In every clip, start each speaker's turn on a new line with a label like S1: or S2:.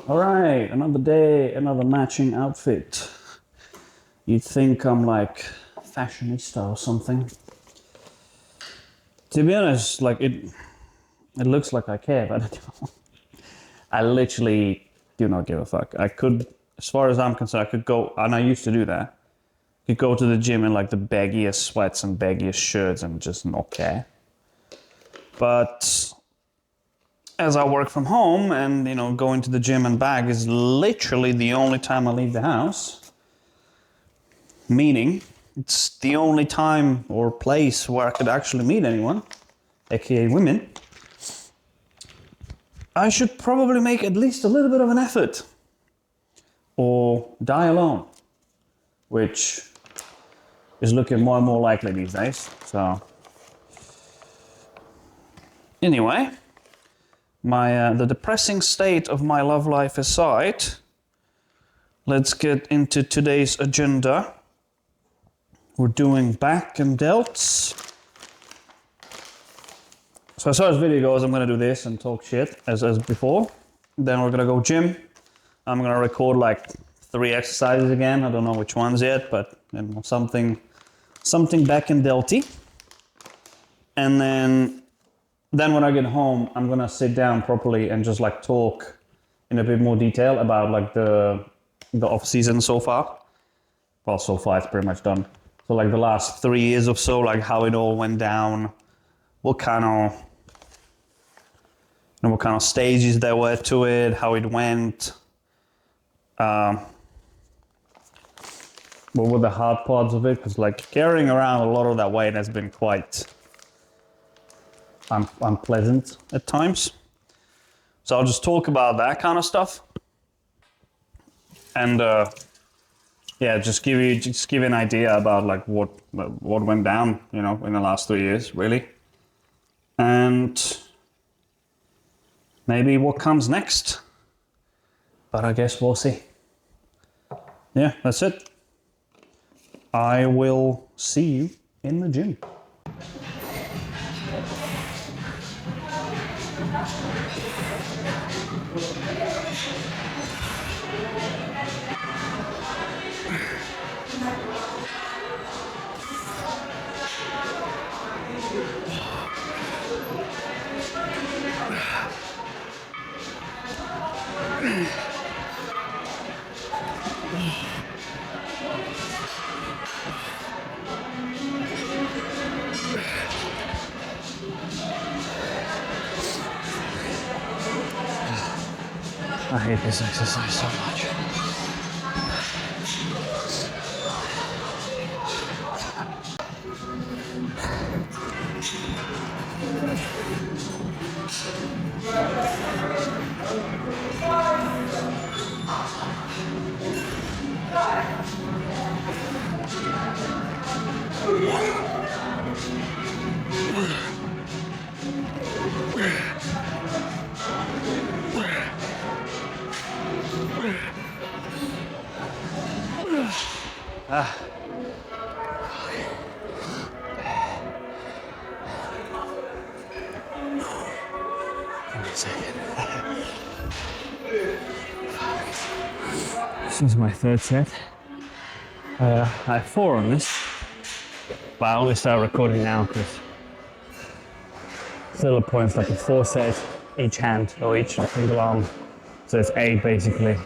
S1: All right, another day, another matching outfit. You'd think I'm like fashionista or something. To be honest, like it looks like I care, but I don't. I literally do not give a fuck. I could, as far as I'm concerned, I could go, and I used to do that. Could go to the gym in like the baggiest sweats and baggiest shirts and just not care. But as I work from home and, going to the gym and back is literally the only time I leave the house. Meaning, it's the only time or place where I could actually meet anyone, aka women. I should probably make at least a little bit of an effort. Or die alone. Which is looking more and more likely these days, so. Anyway. The depressing state of my love life aside, let's get into today's agenda. We're doing back and delts. So as far as video goes, I'm going to do this and talk shit as before. Then we're going to go gym. I'm going to record like 3 exercises again. I don't know which ones yet, but something back and delty. And then when I get home, I'm gonna sit down properly and just like talk in a bit more detail about like the off season so far. Well, so far it's pretty much done. So like the last 3 years or so, like how it all went down, what kind of stages there were to it, how it went. What were the hard parts of it? Because like carrying around a lot of that weight has been quite unpleasant at times. So I'll just talk about that kind of stuff. And just give you an idea about like what went down, in the last 3 years, really. And maybe what comes next. But I guess we'll see. Yeah, that's it. I will see you in the gym. I hate this exercise so much. This is my 3rd set. I have 4 on this, but I only start recording now because still points like a 4 set each hand or each single arm. So it's 8 basically.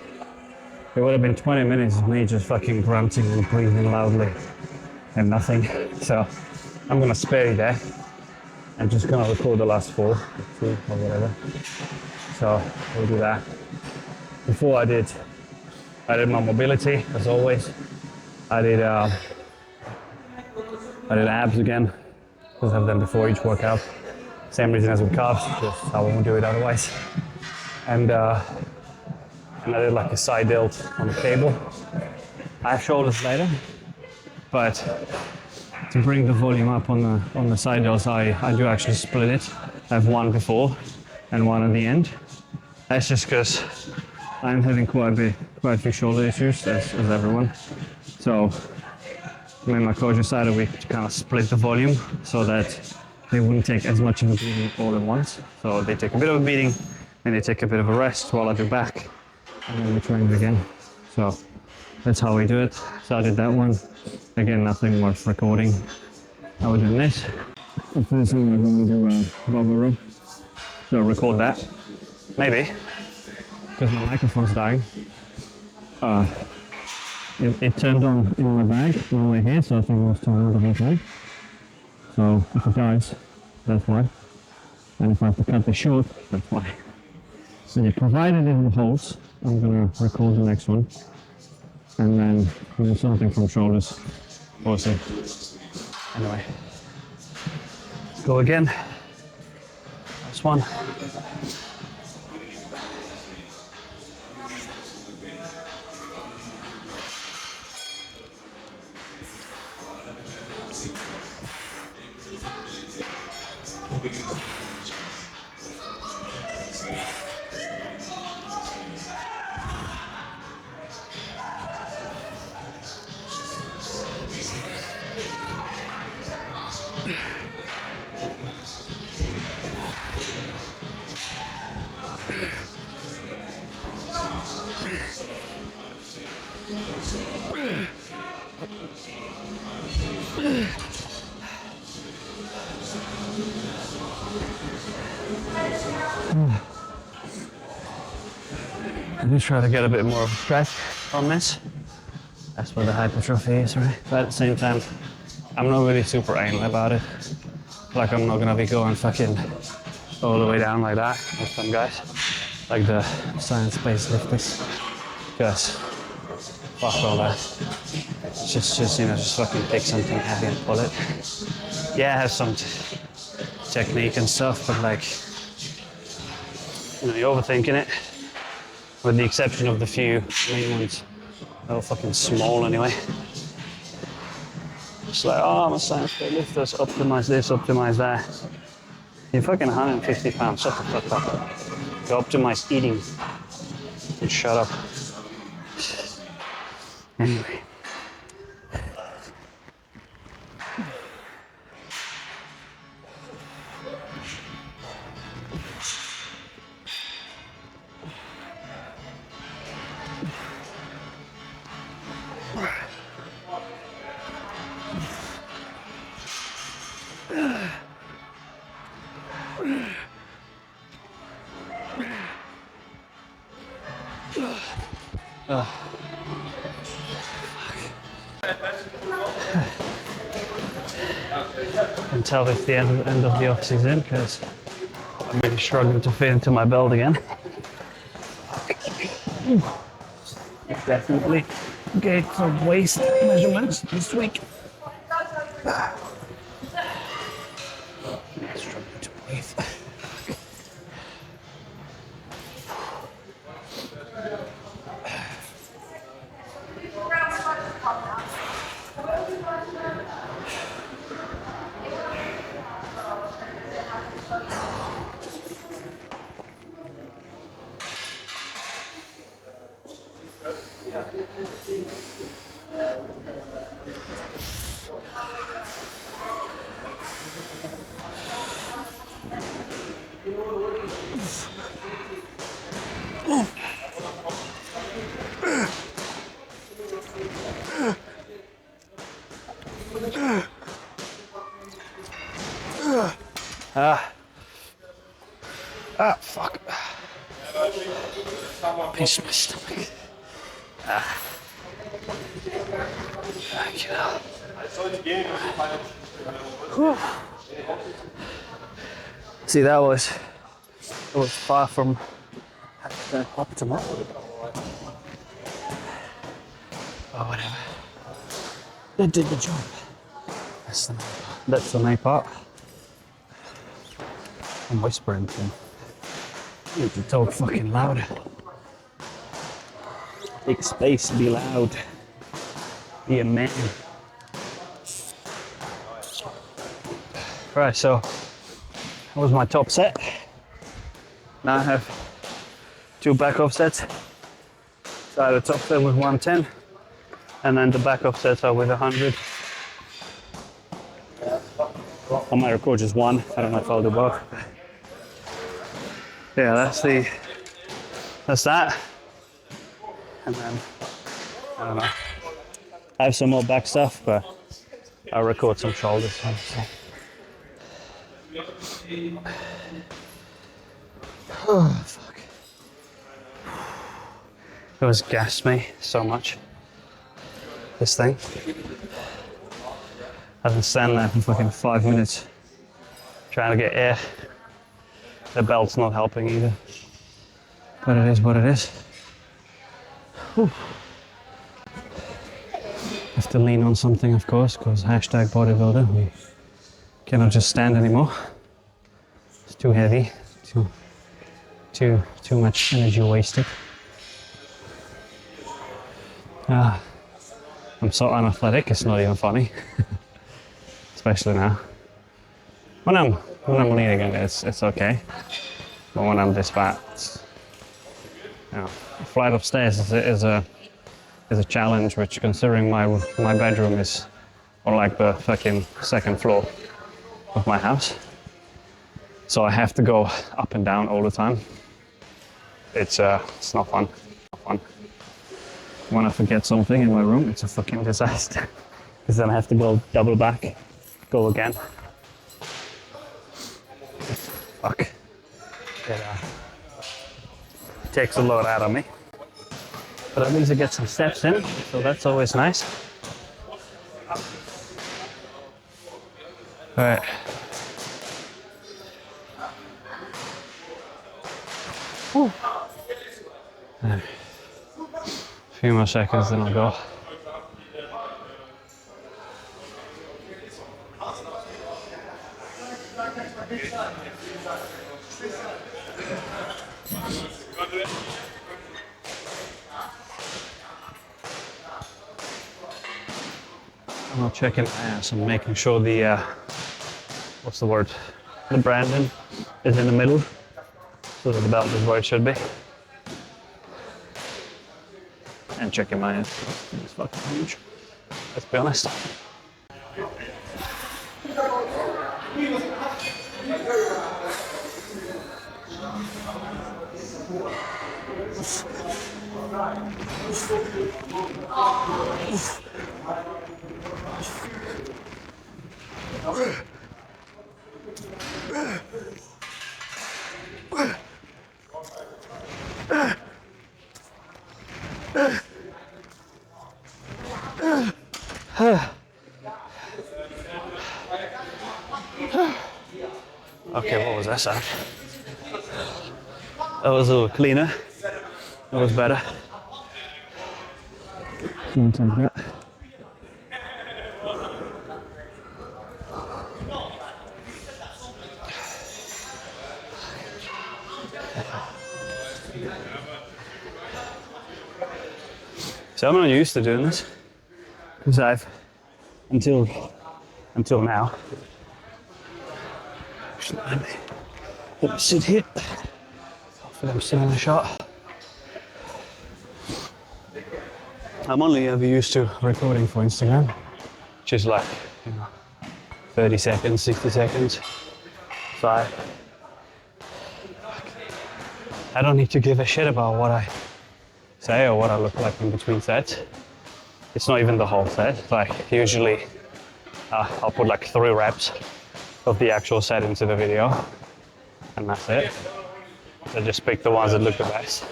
S1: It would have been 20 minutes of me just fucking grunting and breathing loudly and nothing. So I'm gonna spare you there and just gonna record the last 4 or whatever. So we'll do that. Before I did my mobility, as always. I did abs again, because I've done before each workout. Same reason as with calves, just I won't do it otherwise. And I did like a side delt on the cable. I have shoulders later, but to bring the volume up on the side delts, I do actually split it. I have 1 before and 1 at the end. That's just because I'm having quite a few shoulder issues, as everyone. So me and my coach decided we kind of split the volume so that they wouldn't take as much of a beating all at once. So they take a bit of a beating and they take a bit of a rest while I do back. and then we train it again. So that's how we do it. So I did that one. Again, nothing worth recording. I was doing this. The first one we're going to do a bubble row. So record that. Maybe. Because my microphone's dying. It turned on in my bag on my way here, so I think it was turned on the whole time. So if it dies, that's why. And if I have to cut this short, that's why. So yeah, provided it holds, I'm gonna record the next one. And then do something from shoulders. We'll see. Anyway. Go again. Last one. I do try to get a bit more of a stretch from this. That's where the hypertrophy is, right? But at the same time, I'm not really super anal about it. Like I'm not gonna be going fucking all the way down like that with some guys. Like the science-based lifters. Because fuck all that. Just you know, just fucking pick something heavy and pull it. Yeah, it has some technique and stuff, but like, you know, you're overthinking it. With the exception of the few main ones. They're all fucking small anyway. It's like, oh, I'm a science-based lifter, optimize this, optimize that. You're fucking 150 pounds, shut the fuck up. You optimize eating. And shut up. Anyway. I can tell it's the end of the off season because I'm really struggling to fit into my belt again. Definitely gained some waist measurements this week. Struggling to breathe. Fuck. Pinch my stomach. Get out. See, that was far from optimal. Oh, whatever. They did the job. That's the main part. I'm whispering to him. You need to talk fucking louder. Take space, be loud. Be a man. Right, so that was my top set. Now I have 2 back off sets. So the top set was 110, and then the back off sets are with 100. On my record just one. I don't know if I'll do both. Yeah, that's that. and then, I don't know. I have some more back stuff, but I'll record some shoulders. Oh, fuck. It was gassed me so much. This thing. I've been standing there for fucking 5 minutes trying to get air. The belt's not helping either. But it is what it is. Whew. Have to lean on something, of course, because hashtag bodybuilder. We cannot just stand anymore. It's too heavy, too much energy wasted. I'm so unathletic, it's not even funny. Especially now. When I'm leaning on it, it's okay. But when I'm this fat, a flight of stairs is a challenge, which, considering my bedroom is on like the fucking second floor of my house, so I have to go up and down all the time. It's not fun. When I forget something in my room, it's a fucking disaster. Because then I have to go double back, go again. Fuck. It takes a lot out of me. But at least I get some steps in, so that's always nice. Alright. A few more seconds, then I'll go. I'm not checking my ass. I'm making sure the what's the word? The branding is in the middle, so that the belt is where it should be. And checking my ass. It's fucking huge. Let's be honest. Okay, what was that sound? That was a little cleaner. That was better. So I'm not used to doing this, because I've, until now, actually, let me sit here. Hopefully I'm still in the shot. I'm only ever used to recording for Instagram, which is like, 30 seconds, 60 seconds. So I don't need to give a shit about what I say or what I look like in between sets. It's not even the whole set. Like, usually I'll put like 3 reps of the actual set into the video, and that's it. So just pick the ones that look the best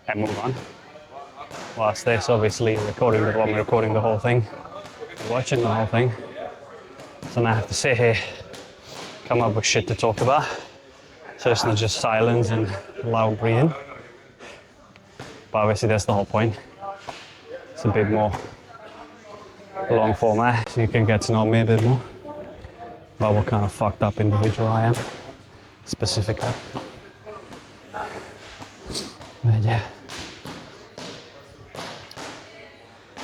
S1: and move on. Whilst this, obviously, I'm recording the whole thing, watching the whole thing. So now I have to sit here, come up with shit to talk about. So it's not just silence and loud breathing. But obviously that's the whole point. It's a bit more long format, so you can get to know me a bit more about what kind of fucked up individual I am, specifically. But yeah.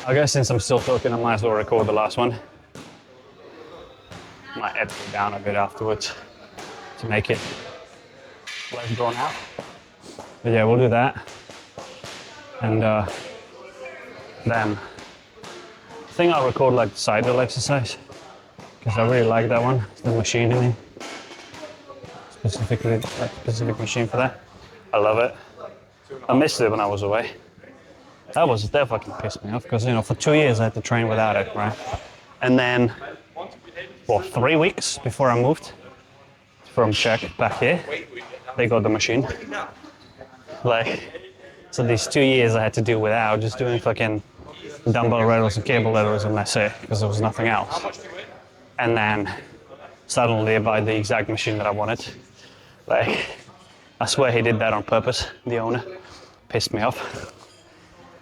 S1: I guess since I'm still talking, I might as well record the last one. Might edit it down a bit afterwards to make it less drawn out. But yeah, we'll do that. And then I think I'll record like the side hill exercise, because I really like that one. It's the machine in it. Specifically, like specific machine for that. I love it. I missed it when I was away. That fucking pissed me off because for 2 years I had to train without it, right? And then, 3 weeks before I moved from Czech back here, they got the machine. So these 2 years I had to do without, just doing fucking dumbbell rattles and cable rattles and that's it, because there was nothing else. And then suddenly I buy the exact machine that I wanted. I swear he did that on purpose, the owner. Pissed me off.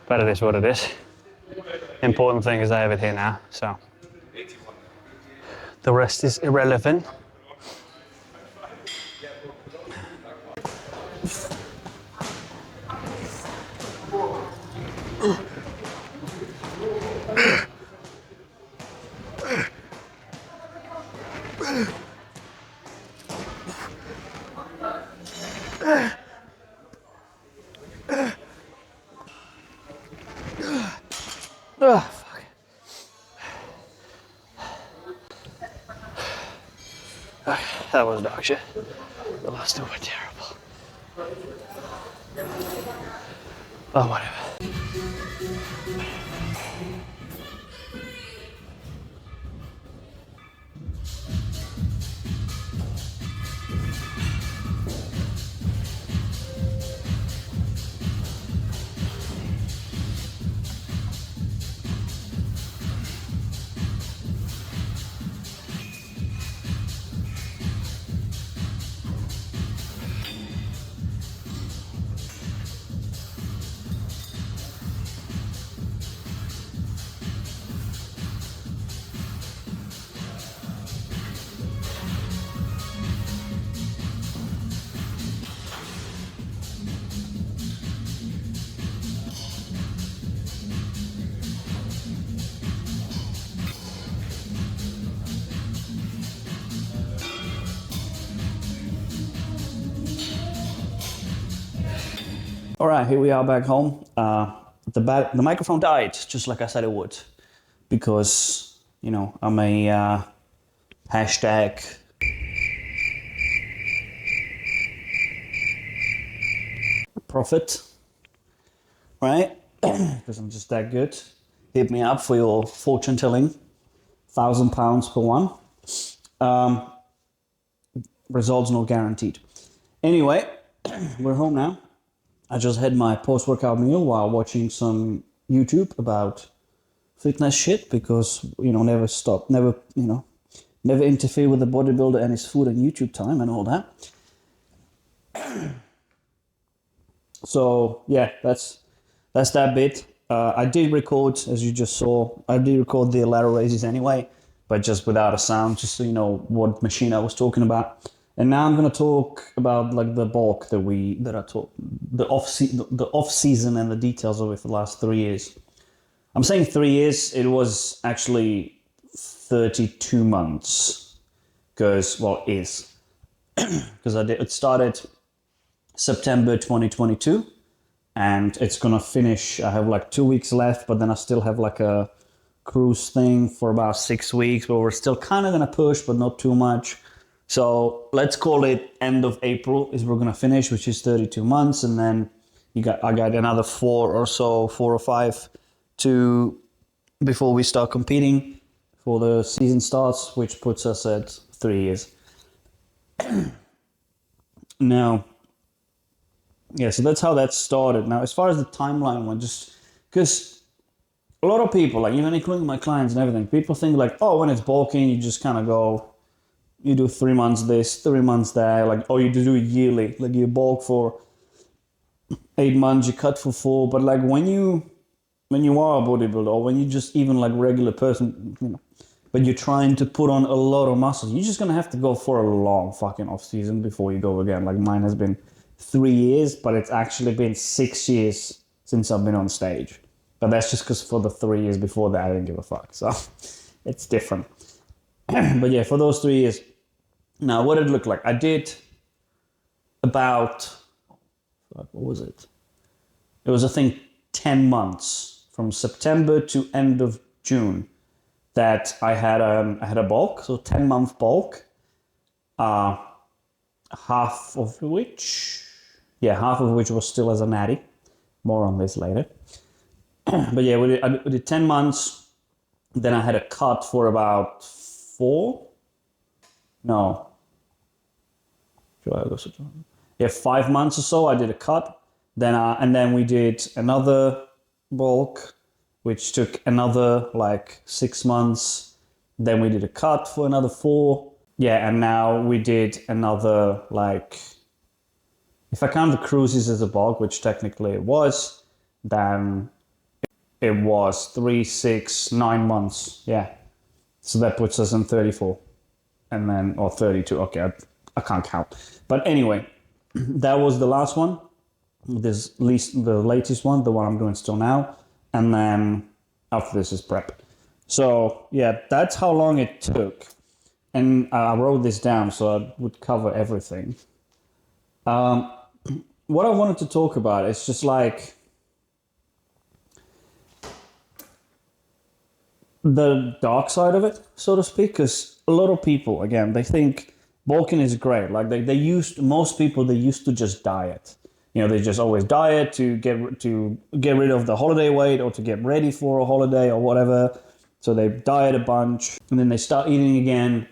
S1: But it is what it is. Important thing is I have it here now, so the rest is irrelevant. Oh, fuck. That was dog shit. The last two were terrible. Oh, whatever. All right, here we are back home. The microphone died, just like I said it would, because I'm a hashtag profit, right? Because I'm just that good. Hit me up for your fortune telling, £1,000 per one. Results not guaranteed. Anyway, we're home now. I just had my post-workout meal while watching some YouTube about fitness shit because, never stop, never interfere with the bodybuilder and his food and YouTube time and all that. So, yeah, that's that bit. I did record, as you just saw, the lateral raises anyway, but just without a sound, just so you know what machine I was talking about. And now I'm gonna talk about the bulk the off season and the details of it for the last 3 years. I'm saying 3 years. It was actually 32 months, because it started September 2022, and it's gonna finish. I have 2 weeks left, but then I still have a cruise thing for about 6 weeks, but we're still kind of gonna push, but not too much. So let's call it end of April is we're gonna finish, which is 32 months, and then I got another 4 or 5 before we start competing for the season starts, which puts us at 3 years. Now, yeah, so that's how that started. Now, as far as the timeline went, just because a lot of people, even including my clients and everything, people think when it's bulking, you just kind of go. You do 3 months this, 3 months that, you do it yearly. You bulk for 8 months, you cut for 4. But when you are a bodybuilder, or when you just even regular person, but you're trying to put on a lot of muscle, you're just gonna have to go for a long fucking off season before you go again. Mine has been 3 years, but it's actually been 6 years since I've been on stage. But that's just because for the 3 years before that, I didn't give a fuck. So it's different. But yeah, for those 3 years. Now, what did it look like? I did about, what was it? It was, I think, 10 months from September to end of June that I had a bulk, so 10-month bulk, half of which was still as a natty. More on this later.
S2: But yeah, we did 10 months. Then I had a cut for about 4. No. 5 months or so. I did a cut. Then we did another bulk, which took another like 6 months. Then we did a cut for another 4. Yeah, and now we did another, like, if I count the cruises as a bulk, which technically it was, then it was 3, 6, 9 months. Yeah. So that puts us in 34. And then, or 32. Okay, I can't count. But anyway, that was the last one. This the latest one, the one I'm doing still now. And then after this is prep. So yeah, that's how long it took. And I wrote this down so I would cover everything. What I wanted to talk about is just like the dark side of it, so to speak, because a lot of people, again, they think bulking is great. Like most people used to just diet. You know, they just always diet to get rid of the holiday weight or to get ready for a holiday or whatever. So they diet a bunch and then they start eating again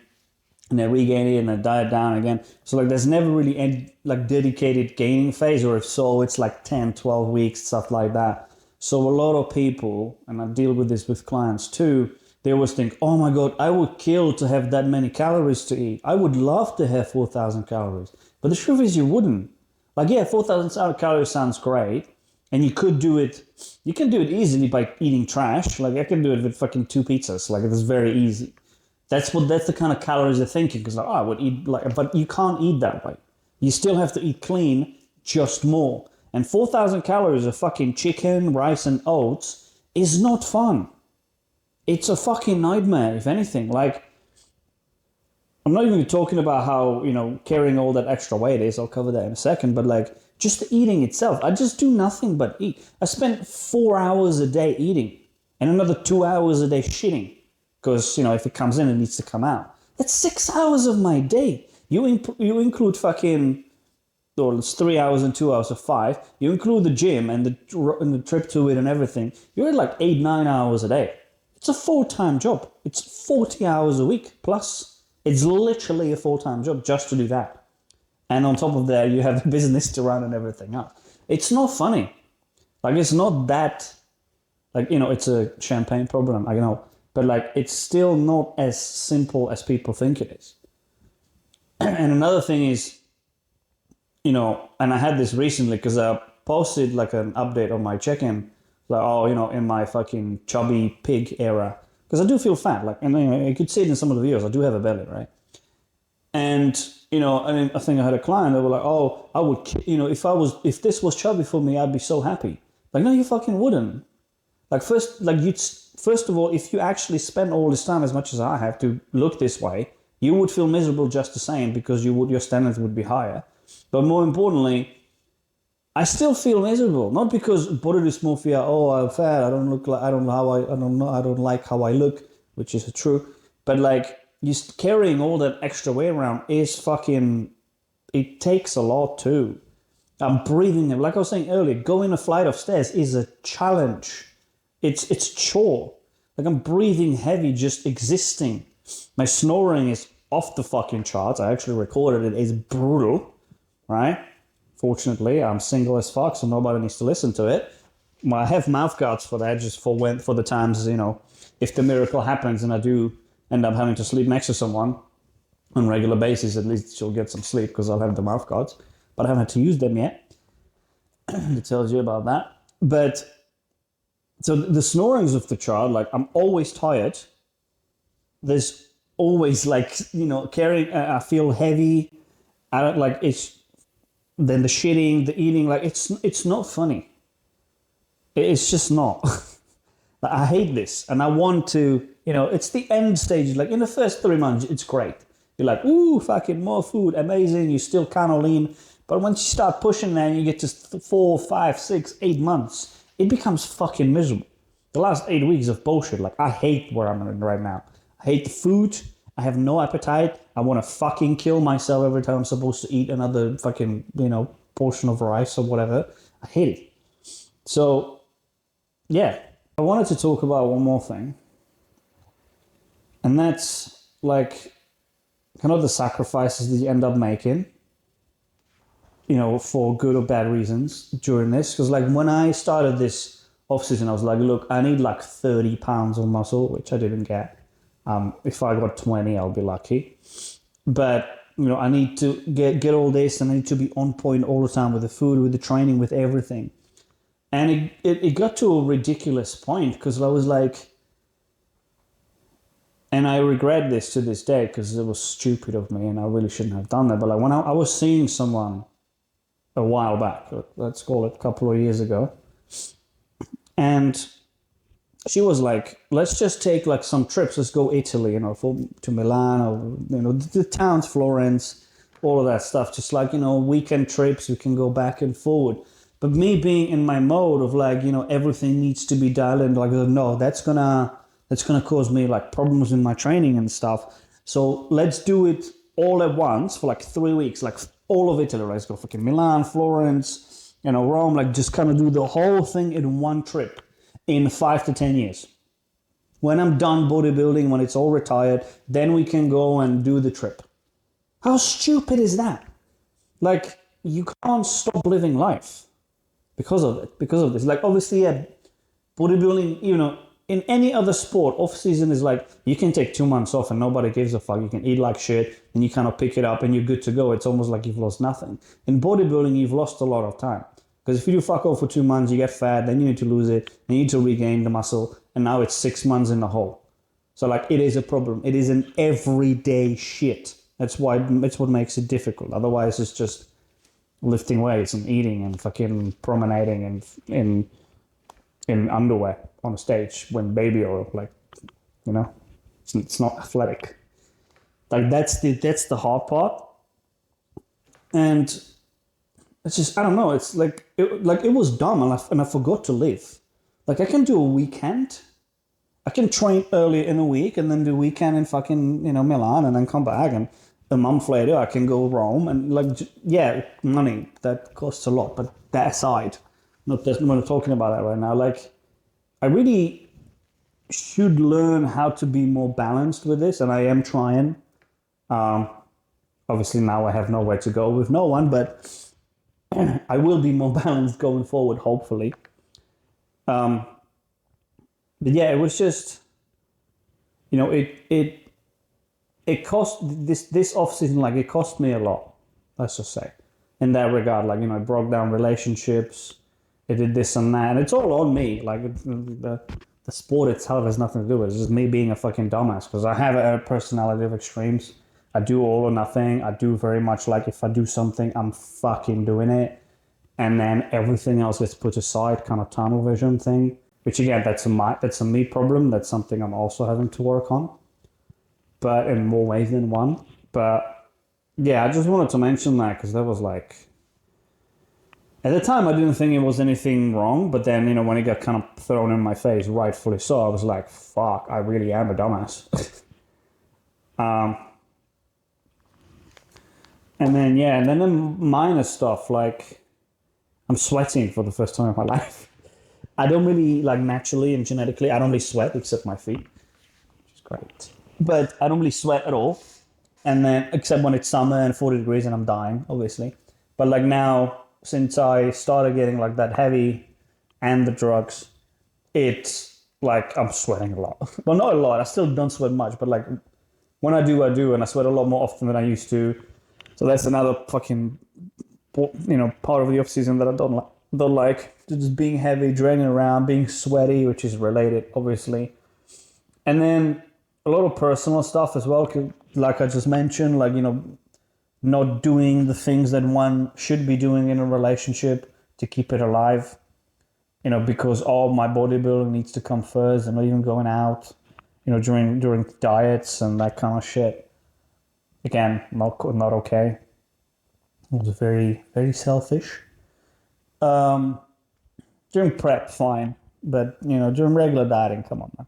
S2: and they regain it and they diet down again. So like there's never really any like dedicated gaining phase, or if so, it's like 10, 12 weeks, stuff like that. So a lot of people, and I deal with this with clients too, they always think, oh my God, I would kill to have that many calories to eat. I would love to have 4,000 calories. But the truth is you wouldn't. Like, yeah, 4,000 calories sounds great. And you can do it easily by eating trash. Like I can do it with fucking 2 pizzas. Like it's very easy. That's the kind of calories they're thinking. Because like, oh, I would eat like, but you can't eat that way. You still have to eat clean, just more. And 4,000 calories of fucking chicken, rice, and oats is not fun. It's a fucking nightmare, if anything. Like, I'm not even talking about how, you know, carrying all that extra weight is. I'll cover that in a second. But like, just the eating itself. I just do nothing but eat. I spend 4 hours a day eating and another 2 hours a day shitting. Because, you know, if it comes in, it needs to come out. That's 6 hours of my day. You include fucking, or it's 3 hours and 2 hours of 5. You include the gym and the trip to it and everything. You're at like 8, 9 hours a day. It's a full-time job. It's 40 hours a week plus. It's literally a full-time job just to do that. And on top of that, you have a business to run and everything else. It's not funny. Like, it's not that, like, you know, it's a champagne problem, I know. But, like, it's still not as simple as people think it is. And another thing is, you know, and I had this recently because I posted, like, an update on my check-in. Like, oh, you know, in my fucking chubby pig era. Because I do feel fat. Like, and you know, you could see it in some of the videos. I do have a belly, right? And, you know, and I think I had a client that were like, oh, I would, you know, if this was chubby for me, I'd be so happy. Like, no, you fucking wouldn't. Like, first of all, if you actually spend all this time as much as I have to look this way, you would feel miserable just the same because your standards would be higher. But more importantly, I still feel miserable, not because body dysmorphia, oh, I'm fat, I don't like how I look, which is true, but like, just carrying all that extra weight around is fucking, it takes a lot too. I'm breathing, like I was saying earlier, going a flight of stairs is a challenge. It's chore. Like I'm breathing heavy, just existing. My snoring is off the fucking charts. I actually recorded it. It's brutal, right? Fortunately, I'm single as fuck, so nobody needs to listen to it. I have mouth guards for that, just for the times, you know, if the miracle happens and I do end up having to sleep next to someone on a regular basis, at least she'll get some sleep because I'll have the mouth guards. But I haven't had to use them yet. It tells you about that. But so the snoring's of the child, like I'm always tired. There's always like, you know, carrying, I feel heavy. I don't like it's, then the shitting, the eating, like it's not funny. It's just not. Like, I hate this. And I want to, you know, it's the end stage. Like in the first 3 months, it's great. You're like, ooh, fucking more food, amazing. You still kind of lean. But once you start pushing that and you get to 4, 5, 6, 8 months, it becomes fucking miserable. The last 8 weeks of bullshit, like I hate where I'm in right now. I hate the food. I have no appetite. I want to fucking kill myself every time I'm supposed to eat another fucking, you know, portion of rice or whatever. I hate it. So yeah, I wanted to talk about one more thing, and that's like kind of the sacrifices that you end up making, for good or bad reasons during this. Because like when I started this off season, I was like, look, I need like 30 pounds of muscle, which I didn't get. If I got 20, I'll be lucky. But I need to get all this, and I need to be on point all the time with the food, with the training, with everything. And it got to a ridiculous point because I was like, and I regret this to this day because it was stupid of me and I really shouldn't have done that. But like when I was seeing someone a while back, let's call it a couple of years ago, and she was like, let's just take like some trips. Let's go Italy, to Milan, or, the towns, Florence, all of that stuff. Just like, weekend trips, we can go back and forward. But me being in my mode of like, everything needs to be dialed in, like, no, that's gonna cause me like problems in my training and stuff. So let's do it all at once for like 3 weeks, like all of Italy. Let's go fucking Milan, Florence, Rome, like just kind of do the whole thing in one trip in 5 to 10 years. When I'm done bodybuilding, when it's all retired, then we can go and do the trip. How stupid is that? Like, you can't stop living life because of it, because of this. Like, obviously, yeah, bodybuilding, in any other sport, off season is like, you can take 2 months off and nobody gives a fuck. You can eat like shit and you kind of pick it up and you're good to go. It's almost like you've lost nothing. In bodybuilding, you've lost a lot of time. Because if you do fuck off for 2 months, you get fat, then you need to lose it, then you need to regain the muscle, and now it's 6 months in the hole. So like, it is a problem. It is an everyday shit. That's what makes it difficult. Otherwise, it's just lifting weights and eating and fucking promenading and in underwear on a stage when baby oil, like, it's not athletic. Like that's the hard part, and it's just, I don't know. It's like it was dumb, and I forgot to live. Like, I can do a weekend. I can train earlier in the week and then do weekend in fucking Milan and then come back, and a month later I can go Rome, and like, yeah, money that costs a lot, but that aside, I'm not talking about that right now. Like, I really should learn how to be more balanced with this, and I am trying. Obviously now I have nowhere to go with no one, but I will be more balanced going forward, hopefully. But yeah, it was just, it cost this off season, like, it cost me a lot. Let's just say, in that regard, like, it broke down relationships. It did this and that, and it's all on me. Like, the sport itself has nothing to do with it. It's just me being a fucking dumbass because I have a personality of extremes. I do all or nothing. I do very much like, if I do something, I'm fucking doing it. And then everything else gets put aside, kind of tunnel vision thing. Which again, that's a me problem. That's something I'm also having to work on, but in more ways than one. But yeah, I just wanted to mention that because that was like, at the time I didn't think it was anything wrong, but then when it got kind of thrown in my face, rightfully so, I was like, fuck, I really am a dumbass. And then the minor stuff, like, I'm sweating for the first time in my life. I don't really, like, naturally and genetically, I don't really sweat except my feet, which is great. But I don't really sweat at all. And then, except when it's summer and 40 degrees and I'm dying, obviously. But like now, since I started getting like that heavy and the drugs, it's like I'm sweating a lot. Well, not a lot. I still don't sweat much, but like when I do, and I sweat a lot more often than I used to. So that's another fucking, part of the off season that I don't like. Just being heavy, draining around, being sweaty, which is related, obviously. And then a lot of personal stuff as well, like I just mentioned, like, not doing the things that one should be doing in a relationship to keep it alive, because all my bodybuilding needs to come first, and not even going out, during diets and that kind of shit. Again, not okay. It was very, very selfish. During prep, fine, but during regular dieting, come on, man.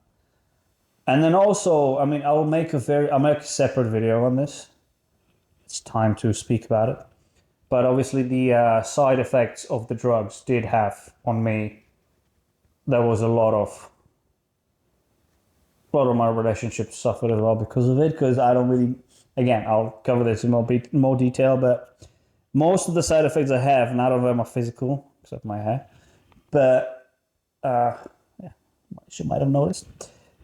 S2: And then also, I mean, I'll make a separate video on this. It's time to speak about it. But obviously the side effects of the drugs did have on me there was a lot of my relationships suffered as well because of it. Because I don't really, again, I'll cover this in more detail, but most of the side effects I have, none of them are physical, except my hair. But yeah, you might have noticed.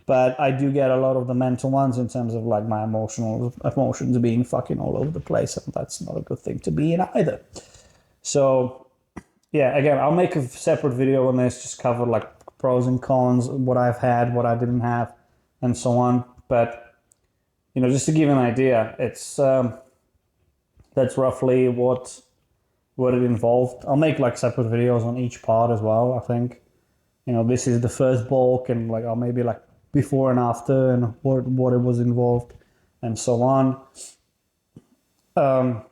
S2: But I do get a lot of the mental ones in terms of like my emotions being fucking all over the place, and that's not a good thing to be in either. So yeah, again, I'll make a separate video on this, just cover like pros and cons, what I've had, what I didn't have, and so on. But just to give you an idea, it's that's roughly what it involved. I'll make like separate videos on each part as well. I think this is the first bulk, and like I'll maybe like before and after, and what it was involved, and so on. But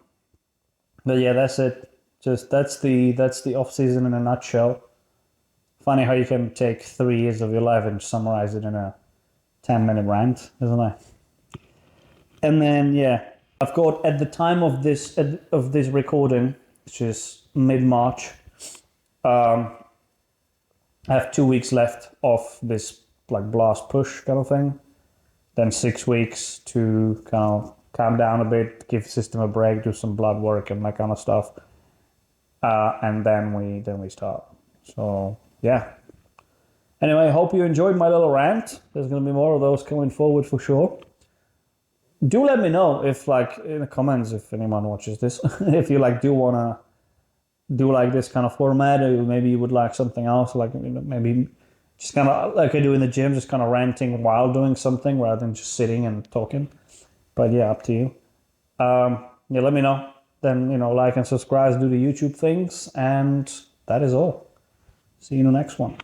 S2: yeah, that's it. Just that's the off season in a nutshell. Funny how you can take 3 years of your life and summarize it in a 10-minute rant, isn't it? And then yeah, I've got at the time of this recording, which is mid-March, I have 2 weeks left of this like blast push kind of thing. Then 6 weeks to kind of calm down a bit, give the system a break, do some blood work and that kind of stuff. And then we start. So yeah. Anyway, I hope you enjoyed my little rant. There's going to be more of those coming forward for sure. Do let me know if like in the comments, if anyone watches this, if you like do want to do like this kind of format, or maybe you would like something else, like maybe just kind of like I do in the gym, just kind of ranting while doing something rather than just sitting and talking. But yeah, up to you. Yeah, let me know. Then, like and subscribe, do the YouTube things, and that is all. See you in the next one.